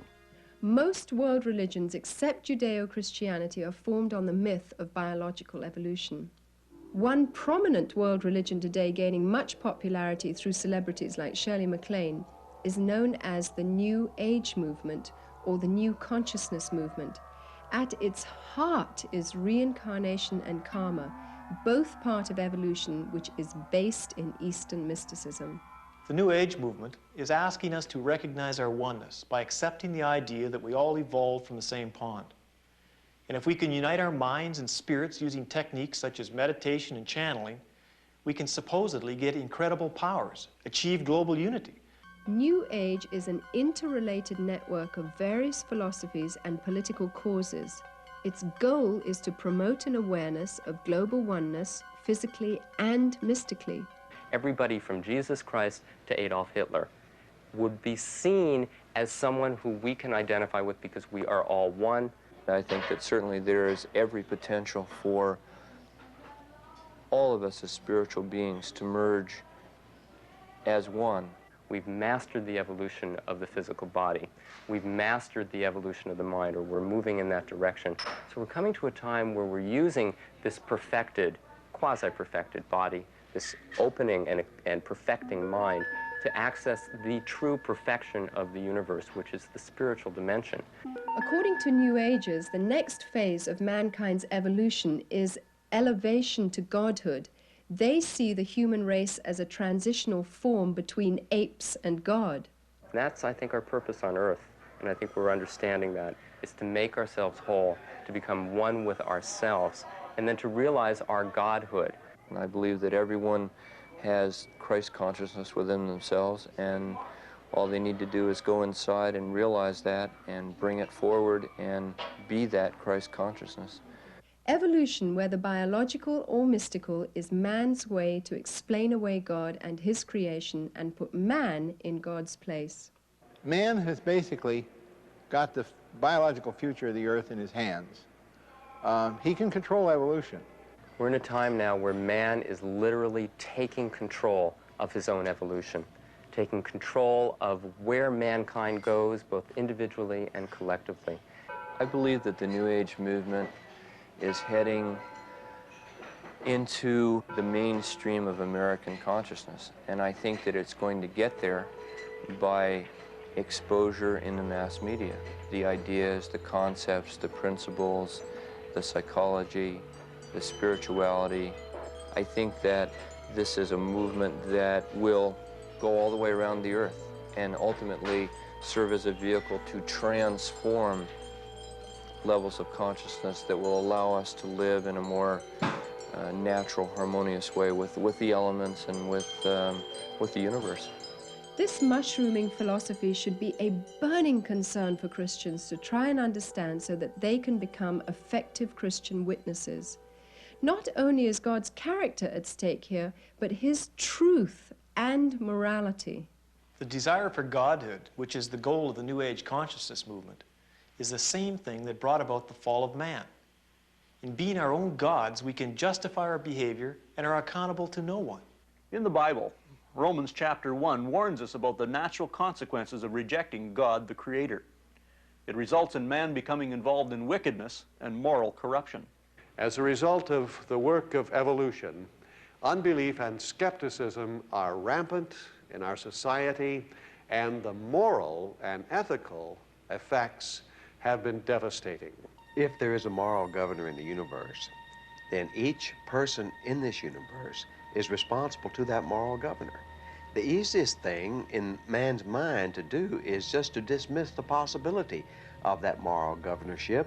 Most world religions except Judeo-Christianity are formed on the myth of biological evolution. One prominent world religion today gaining much popularity through celebrities like Shirley MacLaine is known as the New Age movement or the New Consciousness movement. At its heart is reincarnation and karma, both part of evolution which is based in Eastern mysticism.
The New Age movement is asking us to recognize our oneness by accepting the idea that we all evolved from the same pond. And if we can unite our minds and spirits using techniques such as meditation and channeling, we can supposedly get incredible powers, achieve global unity.
New Age is an interrelated network of various philosophies and political causes. Its goal is to promote an awareness of global oneness, physically and mystically.
Everybody from Jesus Christ to Adolf Hitler would be seen as someone who we can identify with because we are all one.
I think that certainly there is every potential for all of us as spiritual beings to merge as one.
We've mastered the evolution of the physical body. We've mastered the evolution of the mind, or we're moving in that direction. So we're coming to a time where we're using this perfected, quasi-perfected body, this opening and perfecting mind, to access the true perfection of the universe, which is the spiritual dimension.
According to New Agers, the next phase of mankind's evolution is elevation to godhood. They see the human race as a transitional form between apes and God.
That's, I think, our purpose on Earth, and I think we're understanding that, is to make ourselves whole, to become one with ourselves, and then to realize our godhood.
And I believe that everyone has Christ consciousness within themselves, and all they need to do is go inside and realize that and bring it forward and be that Christ consciousness.
Evolution, whether biological or mystical, is man's way to explain away God and his creation and put man in God's place.
Man has basically got the biological future of the earth in his hands. He can control evolution.
We're in a time now where man is literally taking control of his own evolution, taking control of where mankind goes, both individually and collectively.
I believe that the New Age movement is heading into the mainstream of American consciousness, and I think that it's going to get there by exposure in the mass media. The ideas, the concepts, the principles, the psychology, the spirituality. I think that this is a movement that will go all the way around the earth and ultimately serve as a vehicle to transform levels of consciousness that will allow us to live in a more natural, harmonious way with the elements and with the universe.
This mushrooming philosophy should be a burning concern for Christians to try and understand so that they can become effective Christian witnesses. Not only is God's character at stake here, but his truth and morality.
The desire for godhood, which is the goal of the New Age consciousness movement, is the same thing that brought about the fall of man. In being our own gods, we can justify our behavior and are accountable to no one.
In the Bible, Romans chapter 1 warns us about the natural consequences of rejecting God, the Creator. It results in man becoming involved in wickedness and moral corruption.
As a result of the work of evolution, unbelief and skepticism are rampant in our society, and the moral and ethical effects have been devastating.
If there is a moral governor in the universe, then each person in this universe is responsible to that moral governor. The easiest thing in man's mind to do is just to dismiss the possibility of that moral governorship.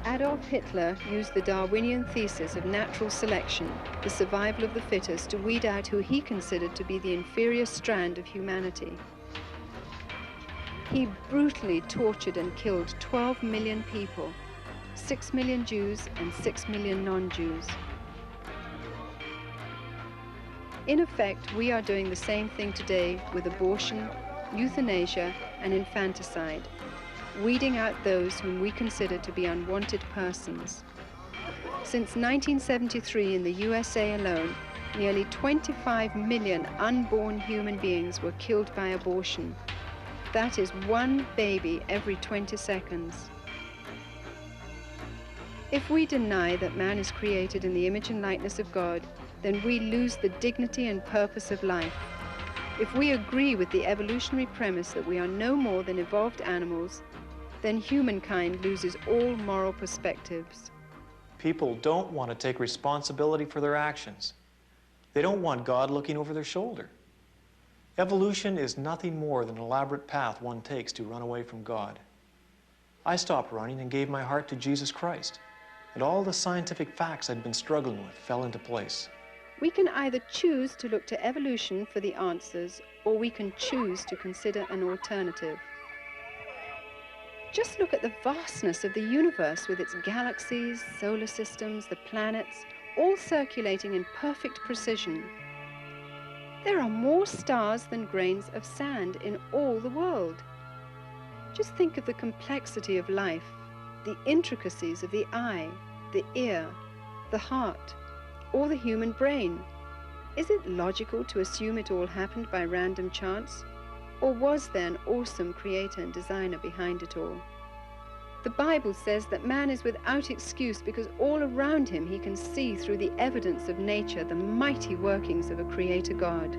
Adolf Hitler used the Darwinian thesis of natural selection, the survival of the fittest, to weed out who he considered to be the inferior strand of humanity. He brutally tortured and killed 12 million people, 6 million Jews and 6 million non-Jews. In effect, we are doing the same thing today with abortion, euthanasia, and infanticide, weeding out those whom we consider to be unwanted persons. Since 1973 in the USA alone, nearly 25 million unborn human beings were killed by abortion. That is one baby every 20 seconds. If we deny that man is created in the image and likeness of God, then we lose the dignity and purpose of life. If we agree with the evolutionary premise that we are no more than evolved animals, then humankind loses all moral perspectives.
People don't want to take responsibility for their actions. They don't want God looking over their shoulder. Evolution is nothing more than an elaborate path one takes to run away from God. I stopped running and gave my heart to Jesus Christ, and all the scientific facts I'd been struggling with fell into place.
We can either choose to look to evolution for the answers, or we can choose to consider an alternative. Just look at the vastness of the universe with its galaxies, solar systems, the planets, all circulating in perfect precision. There are more stars than grains of sand in all the world. Just think of the complexity of life, the intricacies of the eye, the ear, the heart, or the human brain. Is it logical to assume it all happened by random chance? Or was there an awesome creator and designer behind it all? The Bible says that man is without excuse because all around him he can see through the evidence of nature the mighty workings of a creator God.